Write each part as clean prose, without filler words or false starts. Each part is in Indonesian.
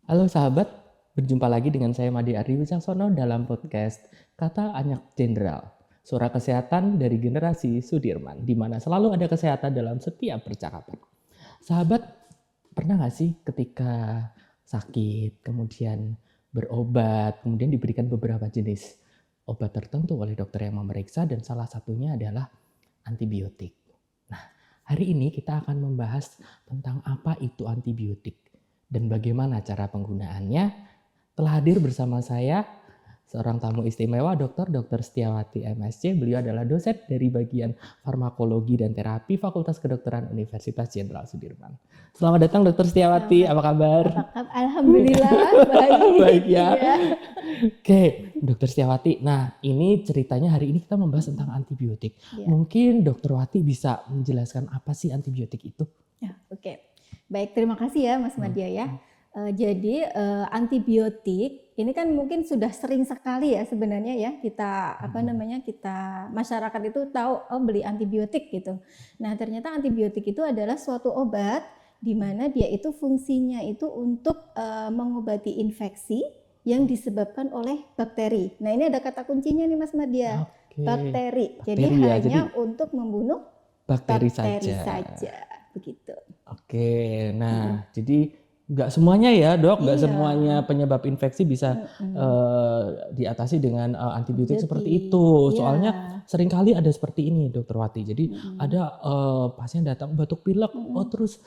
Halo sahabat, berjumpa lagi dengan saya Made Ardi Wicaksono dalam podcast Kata Anyak Jenderal, suara kesehatan dari generasi Sudirman, di mana selalu ada kesehatan dalam setiap percakapan. Sahabat, pernah nggak sih ketika sakit, kemudian berobat, kemudian diberikan beberapa jenis obat tertentu oleh dokter yang memeriksa dan salah satunya adalah antibiotik. Nah, hari ini kita akan membahas tentang apa itu antibiotik dan bagaimana cara penggunaannya. Telah hadir bersama saya seorang tamu istimewa, Dr. Setiawati MSc. Beliau adalah dosen dari bagian farmakologi dan terapi Fakultas Kedokteran Universitas Jenderal Sudirman. Selamat datang Dr. Setiawati, Selamat. apa kabar? Alhamdulillah baik. Baik ya. Ya. Oke, Dr. Setiawati. Nah, ini ceritanya hari ini kita membahas tentang antibiotik. Ya. Mungkin Dr. Wati bisa menjelaskan apa sih antibiotik itu? Ya, oke. Baik, terima kasih ya Mas Madya ya. Jadi antibiotik ini kan mungkin sudah sering sekali ya sebenarnya ya kita kita masyarakat itu tahu beli antibiotik gitu. Nah, ternyata antibiotik itu adalah suatu obat di mana dia itu fungsinya itu untuk mengobati infeksi yang disebabkan oleh bakteri. Nah, ini ada kata kuncinya nih Mas Madya. Bakteri. Jadi ya, hanya untuk membunuh bakteri saja. Begitu. Oke, nah jadi nggak semuanya ya dok, nggak semuanya penyebab infeksi bisa diatasi dengan antibiotik seperti itu. Soalnya seringkali ada seperti ini Dokter Wati. Jadi ada pasien datang batuk pilek, terus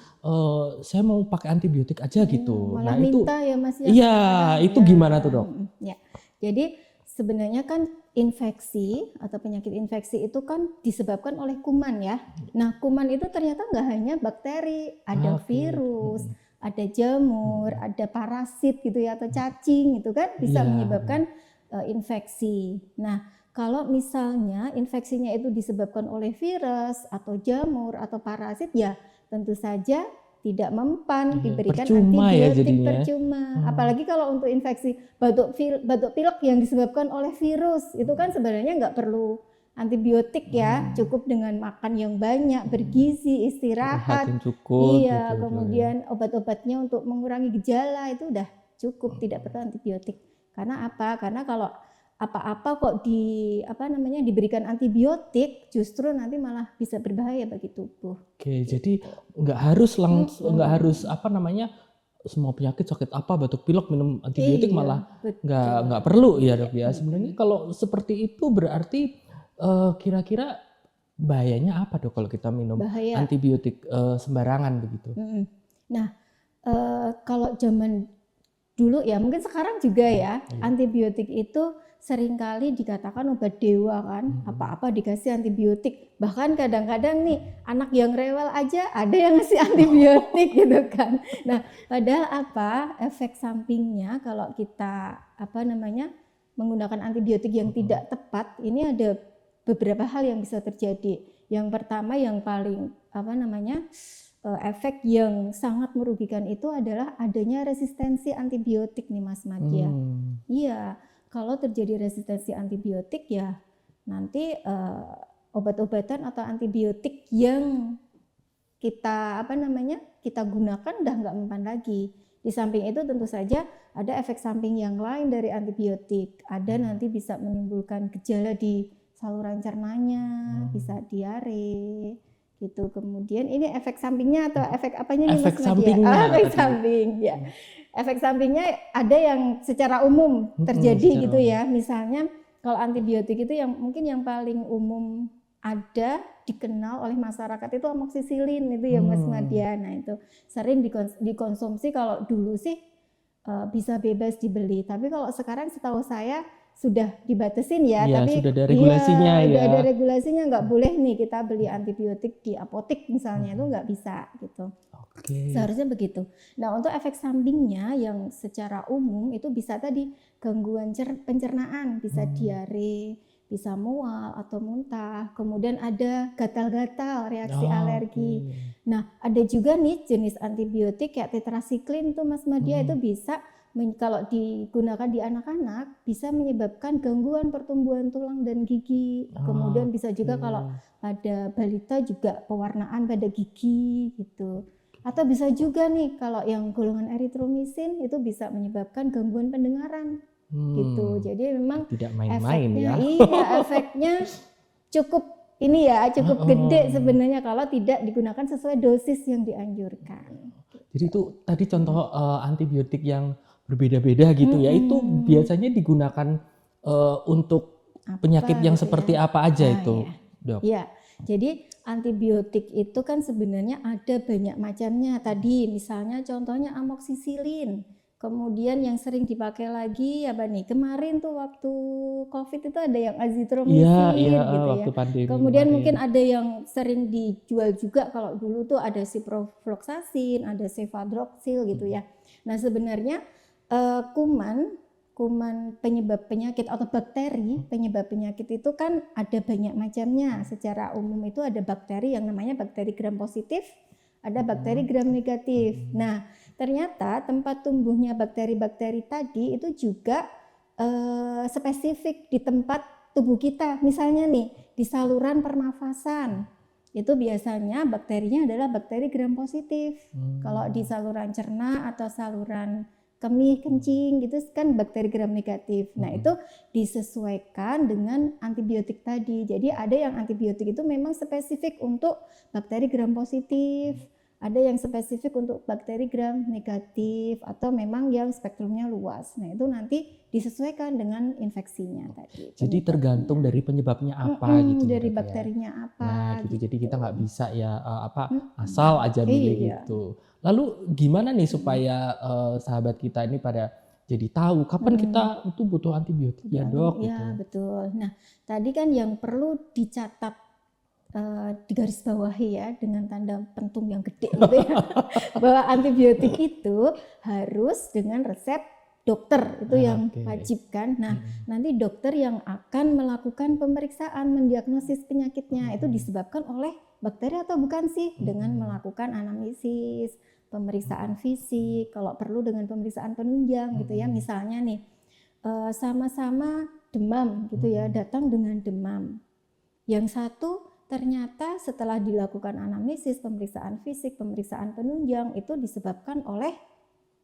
saya mau pakai antibiotik aja gitu. Malah Nah itu, minta ya Mas ya. iya itu gimana tuh dok? Ya, jadi sebenarnya kan infeksi atau penyakit infeksi itu kan disebabkan oleh kuman ya. Nah kuman itu ternyata nggak hanya bakteri, ada virus, ada jamur, ada parasit gitu ya atau cacing gitu kan bisa menyebabkan infeksi. Nah kalau misalnya infeksinya itu disebabkan oleh virus atau jamur atau parasit ya tentu saja tidak mempan diberikan antibiotik ya percuma. Apalagi kalau untuk infeksi batuk pilek yang disebabkan oleh virus itu kan sebenarnya nggak perlu antibiotik ya, cukup dengan makan yang banyak, bergizi, istirahat, cukup, iya, kemudian obat-obatnya untuk mengurangi gejala itu udah cukup, tidak perlu antibiotik. Karena apa? Karena kalau apa-apa kok diberikan antibiotik justru nanti malah bisa berbahaya bagi tubuh. Oke, jadi nggak harus semua penyakit sakit apa batuk pilek minum antibiotik malah nggak perlu ya dok ya. Sebenarnya kalau seperti itu berarti kira-kira bahayanya apa dok kalau kita minum antibiotik sembarangan begitu? Nah kalau zaman dulu ya mungkin sekarang juga ya antibiotik itu seringkali dikatakan obat dewa kan, apa-apa dikasih antibiotik. Bahkan kadang-kadang nih anak yang rewel aja ada yang ngasih antibiotik gitu kan. Nah, padahal efek sampingnya kalau kita menggunakan antibiotik yang tidak tepat, ini ada beberapa hal yang bisa terjadi. Yang pertama yang paling efek yang sangat merugikan itu adalah adanya resistensi antibiotik nih Mas Madya. Iya. Kalau terjadi resistensi antibiotik ya nanti obat-obatan atau antibiotik yang kita kita gunakan udah nggak mempan lagi. Di samping itu tentu saja ada efek samping yang lain dari antibiotik. Ada nanti bisa menimbulkan gejala di saluran cernanya, bisa diare gitu. Kemudian ini efek sampingnya atau efek apanya nih Mas Madya? Efek samping ya. Efek sampingnya ada yang secara umum terjadi gitu ya. Misalnya kalau antibiotik itu yang mungkin yang paling umum ada dikenal oleh masyarakat itu amoksisilin itu ya Mas Madya. Nah itu sering dikonsumsi kalau dulu sih bisa bebas dibeli. Tapi kalau sekarang setahu saya sudah dibatasin ya, tapi sudah ada regulasinya udah ada regulasinya, nggak boleh nih kita beli antibiotik di apotek misalnya, itu nggak bisa gitu. Seharusnya begitu. Nah untuk efek sampingnya yang secara umum itu bisa tadi gangguan pencernaan, bisa diare, bisa mual atau muntah, kemudian ada gatal-gatal, reaksi alergi. Nah ada juga nih jenis antibiotik kayak tetrasiklin tuh Mas Madya itu bisa kalau digunakan di anak-anak bisa menyebabkan gangguan pertumbuhan tulang dan gigi. Kemudian bisa juga kalau pada balita juga pewarnaan pada gigi gitu. Atau bisa juga nih kalau yang golongan eritromisin itu bisa menyebabkan gangguan pendengaran gitu. Jadi memang Tidak main-main efeknya, ya. iya efeknya cukup ini ya, cukup gede sebenarnya kalau tidak digunakan sesuai dosis yang dianjurkan. Jadi itu tadi contoh antibiotik yang berbeda-beda gitu ya. Itu biasanya digunakan untuk penyakit yang gitu seperti ya. apa aja itu, Dok? Ya, jadi antibiotik itu kan sebenarnya ada banyak macamnya. Tadi misalnya contohnya amoksisilin. Kemudian yang sering dipakai lagi apa nih? Kemarin tuh waktu COVID itu ada yang azitromisin Iya, gitu waktu ya. pandemi Kemudian kemarin. mungkin ada yang sering dijual juga kalau dulu tuh ada ciprofloxacin, ada cefadroxil gitu ya. Nah, sebenarnya kuman penyebab penyakit atau bakteri penyebab penyakit itu kan ada banyak macamnya. Secara umum itu ada bakteri yang namanya bakteri gram positif, ada bakteri gram negatif. Nah, ternyata tempat tumbuhnya bakteri-bakteri tadi itu juga spesifik di tempat tubuh kita. Misalnya nih, di saluran pernafasan. Itu biasanya bakterinya adalah bakteri gram positif. Kalau di saluran cerna atau saluran kemih, kencing gitu kan bakteri gram negatif. Nah, itu disesuaikan dengan antibiotik tadi. Jadi ada yang antibiotik itu memang spesifik untuk bakteri gram positif, ada yang spesifik untuk bakteri gram negatif, atau memang yang spektrumnya luas. Nah, itu nanti disesuaikan dengan infeksinya tadi. Jadi tergantung dari penyebabnya apa gitu ya, Dari Dok, ya. bakterinya apa. Nah, gitu. Jadi kita nggak bisa ya asal aja milih gitu. Lalu gimana nih supaya sahabat kita ini pada jadi tahu kapan kita itu butuh antibiotik ya, Dok? Iya, gitu. betul. Nah, tadi kan yang perlu dicatat di garis bawahi ya dengan tanda pentung yang gede gitu ya, bahwa antibiotik itu harus dengan resep dokter, itu yang wajib kan. Nah, nanti dokter yang akan melakukan pemeriksaan mendiagnosis penyakitnya itu disebabkan oleh bakteri atau bukan sih, dengan melakukan anamnesis, pemeriksaan fisik, kalau perlu dengan pemeriksaan penunjang gitu ya. Misalnya nih sama-sama demam gitu ya, datang dengan demam. Yang satu ternyata setelah dilakukan anamnesis, pemeriksaan fisik, pemeriksaan penunjang itu disebabkan oleh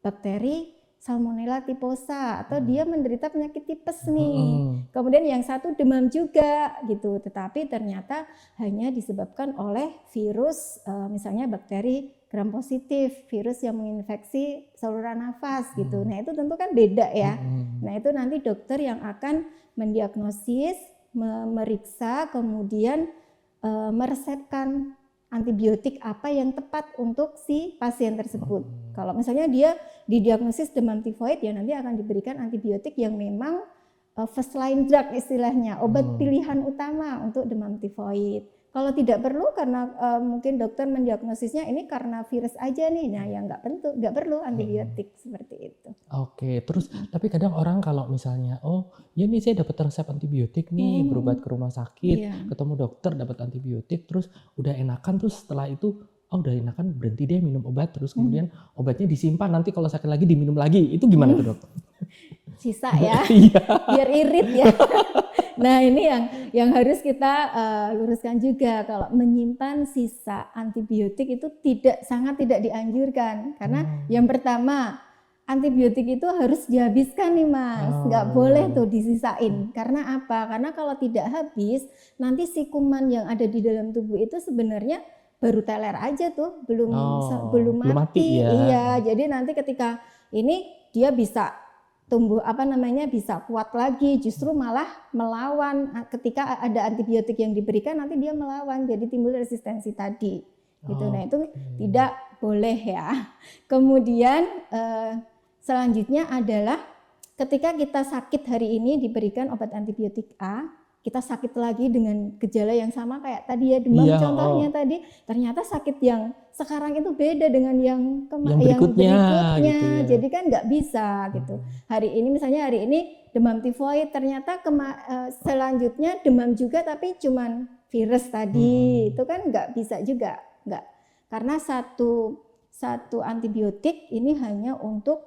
bakteri Salmonella typhosa atau dia menderita penyakit tipes nih. Kemudian yang satu demam juga gitu, tetapi ternyata hanya disebabkan oleh virus misalnya bakteri gram positif, virus yang menginfeksi saluran nafas gitu. Nah, itu tentu kan beda ya. Nah, itu nanti dokter yang akan mendiagnosis, memeriksa, kemudian meresepkan antibiotik apa yang tepat untuk si pasien tersebut. Kalau misalnya dia didiagnosis demam tifoid, ya nanti akan diberikan antibiotik yang memang first line drug istilahnya, obat pilihan utama untuk demam tifoid. Kalau tidak perlu karena mungkin dokter mendiagnosisnya ini karena virus aja nih, nah ya nggak perlu antibiotik seperti itu. Oke, terus tapi kadang orang kalau misalnya, oh ya nih saya dapat resep antibiotik nih, berobat ke rumah sakit, ketemu dokter dapat antibiotik, terus udah enakan, terus setelah itu udah enakan berhenti deh minum obat, terus kemudian obatnya disimpan, nanti kalau sakit lagi diminum lagi, itu gimana tuh, Dok? Sisa ya, biar irit ya. Nah, ini yang harus kita luruskan juga, kalau menyimpan sisa antibiotik itu sangat tidak dianjurkan, karena yang pertama antibiotik itu harus dihabiskan nih Mas, nggak boleh tuh disisain. Karena apa? Karena kalau tidak habis, nanti si kuman yang ada di dalam tubuh itu sebenarnya baru teler aja tuh, belum mati. Ya. Iya, jadi nanti ketika ini dia bisa tumbuh bisa kuat lagi, justru malah melawan. Ketika ada antibiotik yang diberikan nanti dia melawan, jadi timbul resistensi tadi gitu. Nah, itu tidak boleh ya. Kemudian selanjutnya adalah ketika kita sakit hari ini diberikan obat antibiotik A, kita sakit lagi dengan gejala yang sama kayak tadi ya, demam contohnya tadi, ternyata sakit yang sekarang itu beda dengan yang berikutnya gitu ya. Jadi kan nggak bisa gitu. Hari ini demam tifoid, ternyata selanjutnya demam juga tapi cuman virus tadi, itu kan nggak bisa juga, nggak, karena satu antibiotik ini hanya untuk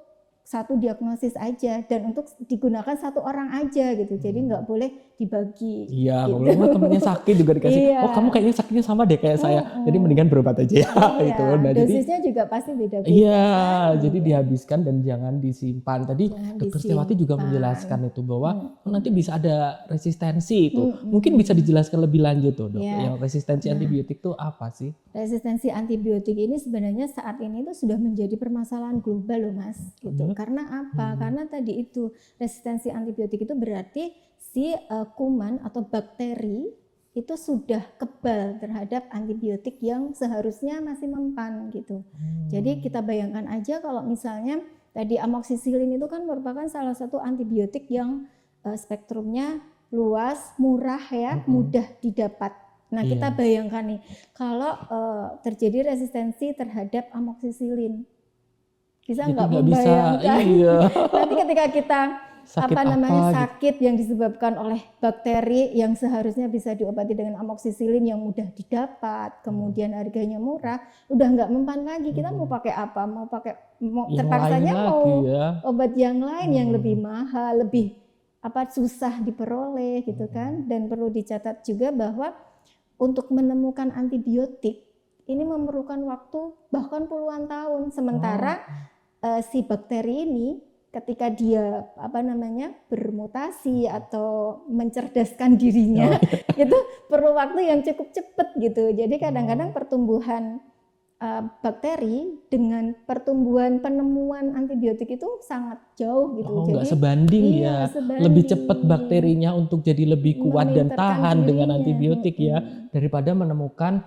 satu diagnosis aja dan untuk digunakan satu orang aja gitu. Jadi nggak boleh dibagi. Iya, gitu. kalau temennya sakit juga dikasih, Iya. oh kamu kayaknya sakitnya sama deh kayak saya, jadi mendingan berobat aja ya. Iya, Itu. Nah, jadi dosisnya juga pasti beda-beda. iya, kan? jadi dihabiskan dan jangan disimpan. Tadi Jangan Dokter Setiawati juga disimpan. menjelaskan itu bahwa nanti bisa ada resistensi itu. Mungkin bisa dijelaskan lebih lanjut tuh, Dok. Iya. Yang resistensi antibiotik itu apa sih? Resistensi antibiotik ini sebenarnya saat ini itu sudah menjadi permasalahan global loh Mas gitu. Karena apa? Karena tadi itu resistensi antibiotik itu berarti si kuman atau bakteri itu sudah kebal terhadap antibiotik yang seharusnya masih mempan gitu. Jadi kita bayangkan aja kalau misalnya tadi amoksisilin itu kan merupakan salah satu antibiotik yang spektrumnya luas, murah ya, mudah didapat. Nah, kita bayangkan nih, kalau terjadi resistensi terhadap amoksisilin, bisa nggak membayangkan? Iya. Nanti ketika kita Sakit sakit yang disebabkan oleh bakteri yang seharusnya bisa diobati dengan amoksisilin yang mudah didapat, kemudian harganya murah, udah nggak mempan lagi. Kita mau pakai apa? Terpaksanya mau obat yang lain yang lebih mahal, lebih susah diperoleh gitu kan. Dan perlu dicatat juga bahwa untuk menemukan antibiotik ini memerlukan waktu bahkan puluhan tahun. Sementara si bakteri ini ketika dia bermutasi atau mencerdaskan dirinya itu perlu waktu yang cukup cepat gitu. Jadi kadang-kadang pertumbuhan bakteri dengan pertumbuhan penemuan antibiotik itu sangat jauh gitu. Jadi nggak sebanding sebanding. Lebih cepat bakterinya untuk jadi lebih kuat dan tahan dengan antibiotik ya daripada menemukan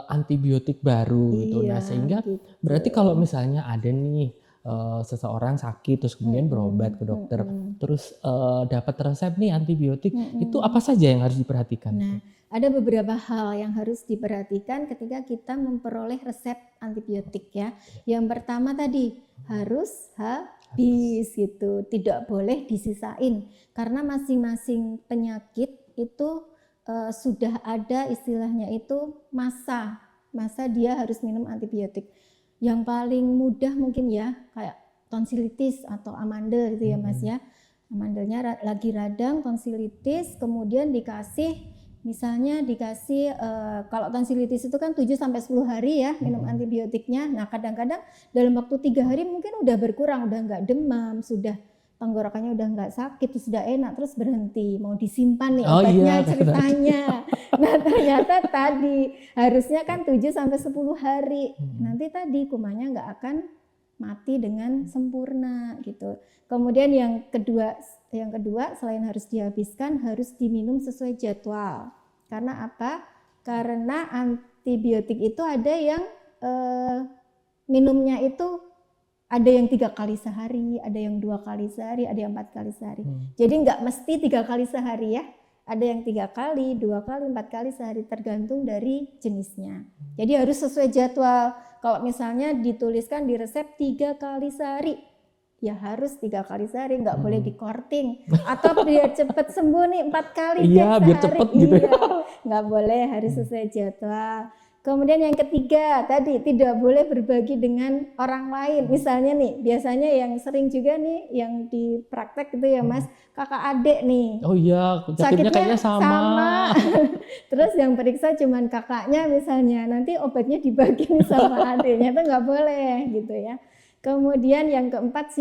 antibiotik baru gitu. Nah, sehingga berarti kalau misalnya ada nih seseorang sakit terus kemudian berobat ke dokter terus dapat resep nih antibiotik, itu apa saja yang harus diperhatikan? Nah, ada beberapa hal yang harus diperhatikan ketika kita memperoleh resep antibiotik ya. Yang pertama tadi harus habis gitu, tidak boleh disisain karena masing-masing penyakit itu sudah ada istilahnya itu masa dia harus minum antibiotik. Yang paling mudah mungkin ya kayak tonsilitis atau amandel gitu ya Mas ya. Amandelnya lagi radang, tonsilitis, kemudian dikasih kalau tonsilitis itu kan 7-10 hari ya minum antibiotiknya. Nah kadang-kadang dalam waktu 3 hari mungkin udah berkurang, udah nggak demam, sudah tenggorokannya udah nggak sakit, sudah enak, terus berhenti, mau disimpan nih obatnya ceritanya. Nah ternyata tadi harusnya kan 7-10 hari, nanti tadi kumannya nggak akan mati dengan sempurna gitu. Kemudian yang kedua selain harus dihabiskan, harus diminum sesuai jadwal. Karena apa? Karena antibiotik itu ada yang minumnya itu ada yang 3 kali sehari, ada yang 2 kali sehari, ada yang 4 kali sehari. Jadi nggak mesti 3 kali sehari ya. Ada yang 3 kali, 2 kali, 4 kali sehari tergantung dari jenisnya. Jadi harus sesuai jadwal. Kalau misalnya dituliskan di resep 3 kali sehari, ya harus 3 kali sehari, nggak boleh di-korting. Atau biar cepat sembuh nih 4 kali sehari. Biar cepat gitu ya. Nggak boleh, harus sesuai jadwal. Kemudian yang ketiga tadi tidak boleh berbagi dengan orang lain. Misalnya nih, biasanya yang sering juga nih yang di praktek gitu ya Mas, kakak adik nih. Oh iya, sakitnya kayaknya sama. Terus yang periksa cuman kakaknya misalnya, nanti obatnya dibagi sama adiknya, itu nggak boleh gitu ya. Kemudian yang keempat,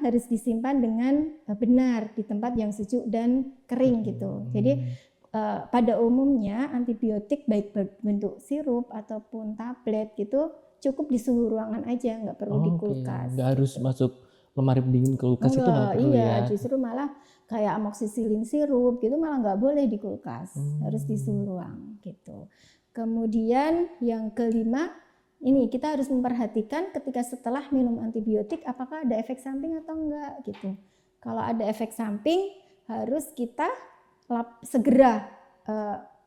harus disimpan dengan benar di tempat yang sejuk dan kering gitu. Jadi pada umumnya antibiotik baik berbentuk sirup ataupun tablet gitu cukup di suhu ruangan aja, nggak perlu di kulkas. Nggak harus masuk lemari pendingin kulkas itu nggak perlu ya? Justru malah kayak amoksisilin sirup gitu malah nggak boleh di kulkas, harus di suhu ruang gitu. Kemudian yang kelima, ini kita harus memperhatikan ketika setelah minum antibiotik apakah ada efek samping atau enggak gitu. Kalau ada efek samping harus kita segera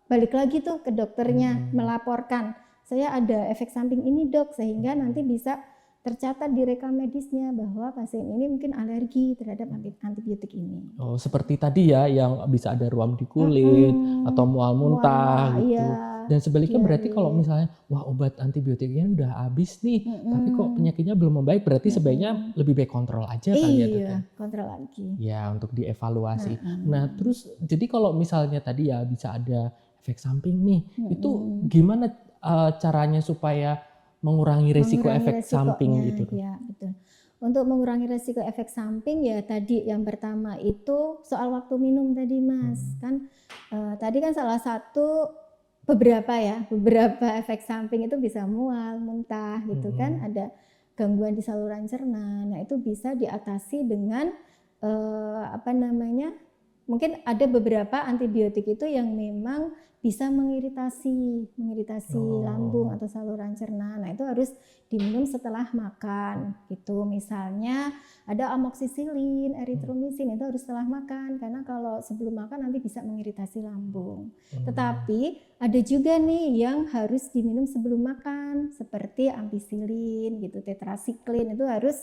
balik lagi tuh ke dokternya melaporkan saya ada efek samping ini dok, sehingga nanti bisa tercatat di rekam medisnya bahwa pasien ini mungkin alergi terhadap antibiotik ini. Oh, seperti tadi ya yang bisa ada ruam di kulit atau mual muntah gitu. Iya. Dan sebaliknya berarti kalau diare. misalnya wah obat antibiotiknya udah habis nih, tapi kok penyakitnya belum membaik, berarti sebaiknya lebih baik kontrol aja kali ya Dok ya? Iya, kontrol lagi. Ya untuk dievaluasi. Nah Heeh. terus jadi kalau misalnya tadi ya bisa ada efek samping nih, itu Mm-mm. gimana caranya supaya mengurangi risiko Mengurangi efek samping resikonya, itu Dok? ya betul. Untuk mengurangi resiko efek samping ya tadi yang pertama itu soal waktu minum tadi Mas. Kan tadi kan salah satu beberapa efek samping itu bisa mual, muntah gitu kan, ada gangguan di saluran cerna. Nah, itu bisa diatasi dengan apa namanya? Mungkin ada beberapa antibiotik itu yang memang bisa mengiritasi lambung atau saluran cerna. Nah, itu harus diminum setelah makan gitu. Misalnya ada amoksisilin, eritromisin, itu harus setelah makan karena kalau sebelum makan nanti bisa mengiritasi lambung. Tetapi ada juga nih yang harus diminum sebelum makan seperti ampicillin gitu, tetrasiklin itu harus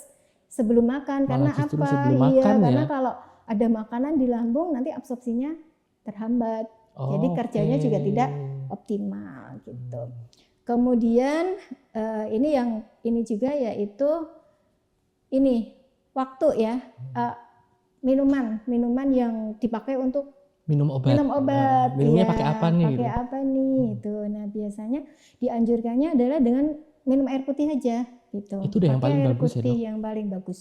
sebelum makan. Malah Karena justru apa? sebelum Iya, makan karena ya? kalau ada makanan di lambung nanti absorpsinya terhambat. Jadi kerjanya juga tidak optimal gitu. Kemudian ini juga yaitu ini waktu ya, minuman yang dipakai untuk minum obat. Minumnya ya, pakai apa nih? pakai Gitu? apa nih itu. Nah, biasanya dianjurkannya adalah dengan minum air putih aja gitu. Itu udah yang Pakai paling air bagus ya, putih Dok? yang paling bagus.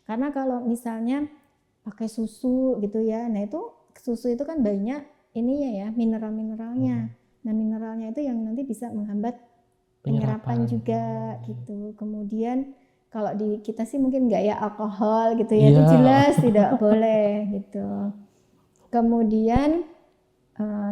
Karena kalau misalnya pakai susu gitu ya, nah itu susu itu kan banyak ininya ya, mineral-mineralnya. Nah, mineralnya itu yang nanti bisa menghambat penyerapan juga gitu. Kemudian kalau di kita sih mungkin nggak ya alkohol gitu ya, itu jelas tidak boleh gitu. Kemudian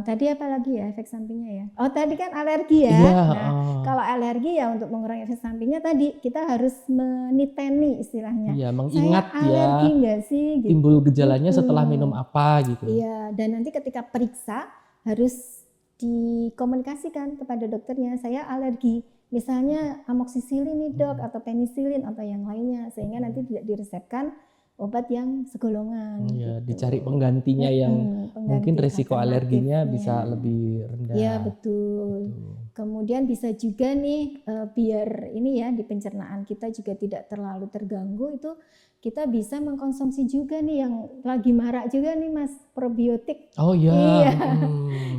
tadi apa lagi ya efek sampingnya ya? Oh tadi kan alergi ya. Nah kalau alergi ya untuk mengurangi efek sampingnya tadi kita harus meniteni istilahnya. Iya, mengingat saya alergi nggak sih? Gitu. Timbul gejalanya setelah minum apa gitu. Iya, dan nanti ketika periksa harus dikomunikasikan kepada dokternya, saya alergi. Misalnya amoksisilin nih dok, atau penisilin atau yang lainnya, sehingga nanti tidak diresepkan obat yang segolongan. Iya, gitu. Dicari penggantinya yang mungkin risiko alerginya bisa lebih rendah. Iya betul. Kemudian bisa juga nih biar ini ya di pencernaan kita juga tidak terlalu terganggu, itu kita bisa mengkonsumsi juga nih yang lagi marak juga nih Mas, probiotik. Oh iya. Iya.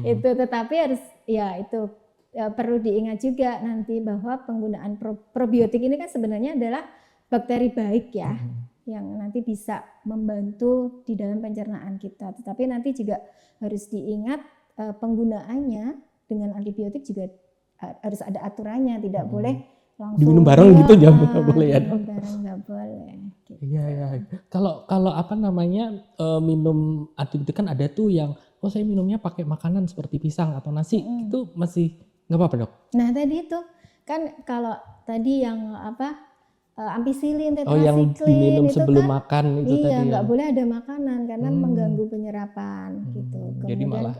Itu tetapi harus ya itu perlu diingat juga nanti bahwa penggunaan probiotik ini kan sebenarnya adalah bakteri baik ya. Yang nanti bisa membantu di dalam pencernaan kita. Tetapi nanti juga harus diingat penggunaannya dengan antibiotik juga harus ada aturannya, tidak boleh langsung diminum bareng gitu nggak boleh ya dok? Bareng nggak boleh. Gitu. Iya ya. Kalau apa namanya minum antibiotik kan ada tuh yang saya minumnya pakai makanan seperti pisang atau nasi itu masih nggak apa-apa dok? Nah tadi itu kan kalau tadi yang apa ampicillin, yang tetrasiklin diminum itu sebelum kan makan itu tadi ya. Nggak boleh ada makanan karena mengganggu penyerapan gitu. Kemudian, jadi malah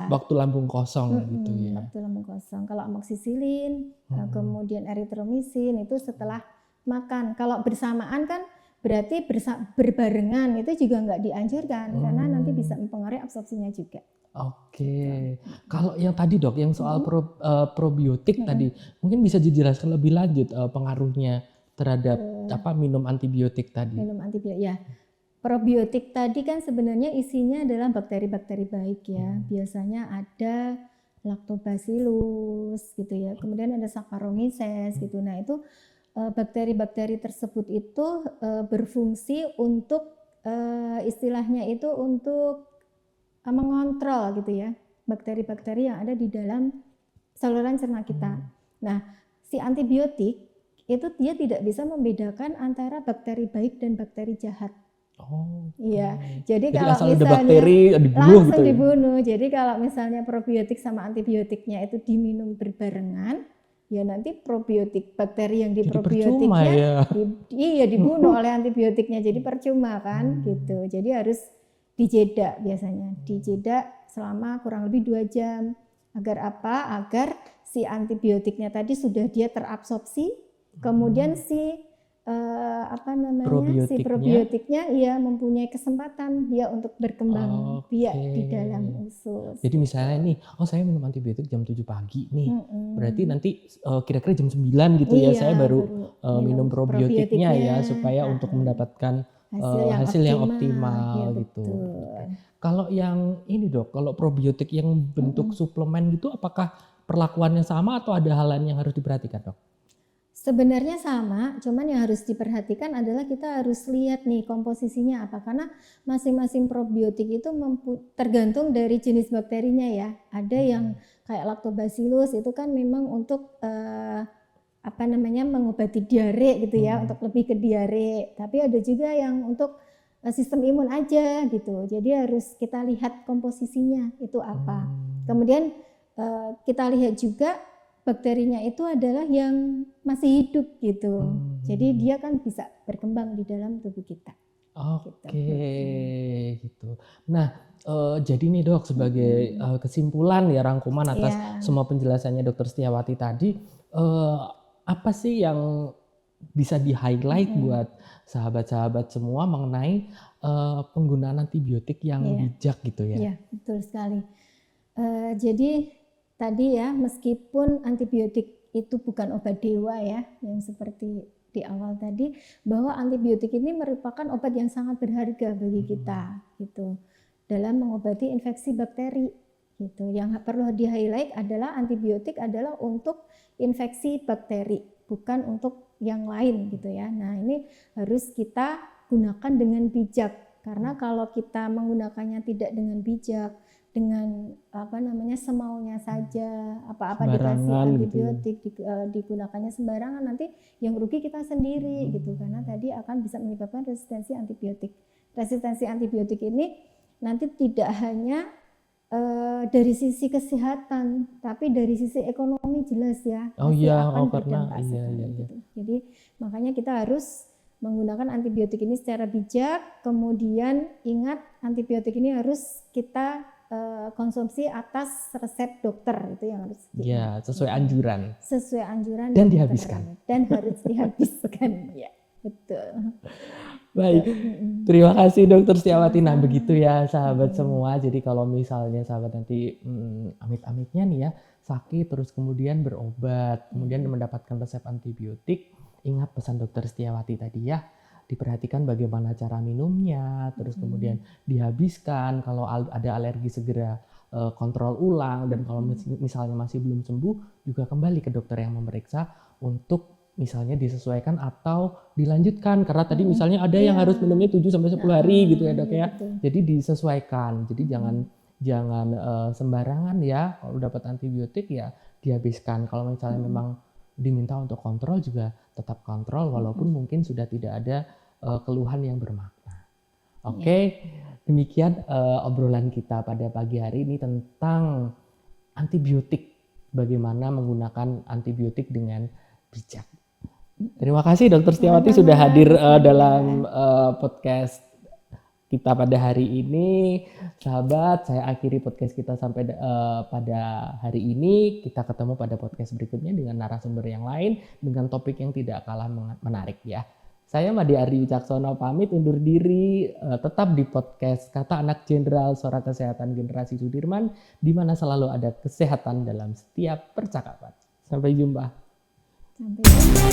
waktu lambung kosong gitu ya. Waktu lambung kosong. Kalau amoksisilin, kemudian eritromisin itu setelah makan. Kalau bersamaan kan berarti berbarengan itu juga nggak dianjurkan karena nanti bisa mempengaruhi absorpsinya juga. Oke. Kalau yang tadi dok, yang soal probiotik tadi, mungkin bisa dijelaskan lebih lanjut pengaruhnya terhadap minum antibiotik tadi. Minum antibiotik ya. Probiotik tadi kan sebenarnya isinya adalah bakteri-bakteri baik ya. Biasanya ada lactobacillus gitu ya. Kemudian ada Saccharomyces gitu. Nah, itu bakteri-bakteri tersebut itu berfungsi untuk istilahnya itu untuk mengontrol gitu ya. Bakteri-bakteri yang ada di dalam saluran cerna kita. Nah, si antibiotik itu dia tidak bisa membedakan antara bakteri baik dan bakteri jahat. Oh. Iya. Jadi kalau misalnya ada bakteri dibunuh langsung gitu ya? dibunuh. Jadi kalau misalnya probiotik sama antibiotiknya itu diminum berbarengan, ya nanti probiotik bakteri yang di jadi probiotiknya ya? Dibunuh oleh antibiotiknya. Jadi percuma kan gitu. Jadi harus dijeda biasanya. Dijeda selama kurang lebih 2 jam. Agar apa? Agar si antibiotiknya tadi sudah dia terabsorpsi. Kemudian si apa namanya si Probiotiknya. probiotiknya ya mempunyai kesempatan dia untuk berkembang biak di Oke. dalam usus. Jadi misalnya nih, saya minum antibiotik jam 7 pagi nih. Berarti nanti kira-kira jam 9 gitu ya, Iya, saya baru baru minum probiotiknya ya, supaya Ha-ha. untuk mendapatkan hasil yang optimal ya, gitu. betul. Kalau yang ini Dok, kalau probiotik yang bentuk suplemen gitu, apakah perlakuannya sama atau ada hal lain yang harus diperhatikan Dok? Sebenarnya sama, cuman yang harus diperhatikan adalah kita harus lihat nih komposisinya apa, karena masing-masing probiotik itu tergantung dari jenis bakterinya ya. Ada yang kayak lactobacillus itu kan memang untuk apa namanya mengobati diare gitu ya, untuk lebih ke diare. Tapi ada juga yang untuk sistem imun aja gitu. Jadi harus kita lihat komposisinya itu apa. Kemudian kita lihat juga bakterinya itu adalah yang masih hidup gitu. Jadi dia kan bisa berkembang di dalam tubuh kita. Oke, gitu. Nah, jadi nih Dok, sebagai kesimpulan ya, rangkuman atas semua penjelasannya Dokter Setiawati tadi, apa sih yang bisa di-highlight buat sahabat-sahabat semua mengenai penggunaan antibiotik yang bijak gitu ya? Iya, betul sekali. Jadi tadi ya, meskipun antibiotik itu bukan obat dewa ya, yang seperti di awal tadi, bahwa antibiotik ini merupakan obat yang sangat berharga bagi kita gitu dalam mengobati infeksi bakteri gitu. Yang perlu di-highlight adalah antibiotik adalah untuk infeksi bakteri, bukan untuk yang lain gitu ya. Nah, ini harus kita gunakan dengan bijak, karena kalau kita menggunakannya tidak dengan bijak, dengan apa namanya semaunya saja, apa-apa dikasih antibiotik gitu, digunakannya sembarangan, nanti yang rugi kita sendiri gitu, karena tadi akan bisa menyebabkan resistensi antibiotik. Resistensi antibiotik ini nanti tidak hanya dari sisi kesehatan, tapi dari sisi ekonomi jelas ya. Karena gitu. Jadi makanya kita harus menggunakan antibiotik ini secara bijak. Kemudian ingat, antibiotik ini harus kita konsumsi atas resep dokter, itu yang harus sesuai anjuran. Sesuai anjuran dan dihabiskan. Dan harus dihabiskan. Ya, betul. Baik, terima kasih Dokter Setiawati. Nah, begitu ya sahabat semua. Jadi kalau misalnya sahabat nanti amit-amitnya nih ya sakit terus kemudian berobat, kemudian mendapatkan resep antibiotik, ingat pesan Dokter Setiawati tadi ya. Diperhatikan bagaimana cara minumnya, terus kemudian dihabiskan. Kalau ada alergi segera kontrol ulang, dan kalau misalnya masih belum sembuh juga kembali ke dokter yang memeriksa untuk misalnya disesuaikan atau dilanjutkan, karena tadi misalnya ada yang harus minumnya 7 sampai 10 hari gitu ya Dok ya. Jadi disesuaikan. Jadi jangan sembarangan ya, kalau dapat antibiotik ya dihabiskan. Kalau misalnya memang diminta untuk kontrol juga tetap kontrol, walaupun mungkin sudah tidak ada keluhan yang bermakna. Oke, demikian obrolan kita pada pagi hari ini tentang antibiotik, bagaimana menggunakan antibiotik dengan bijak. Terima kasih Dokter Setiawati sudah hadir dalam podcast kita pada hari ini. Sahabat, saya akhiri podcast kita sampai pada hari ini. Kita ketemu pada podcast berikutnya dengan narasumber yang lain, dengan topik yang tidak kalah menarik ya. Saya Made Ardi Wicaksono pamit undur diri. Tetap di podcast Kata Anak Jenderal, Suara Kesehatan Generasi Sudirman, di mana selalu ada kesehatan dalam setiap percakapan. Sampai jumpa. Sampai jumpa.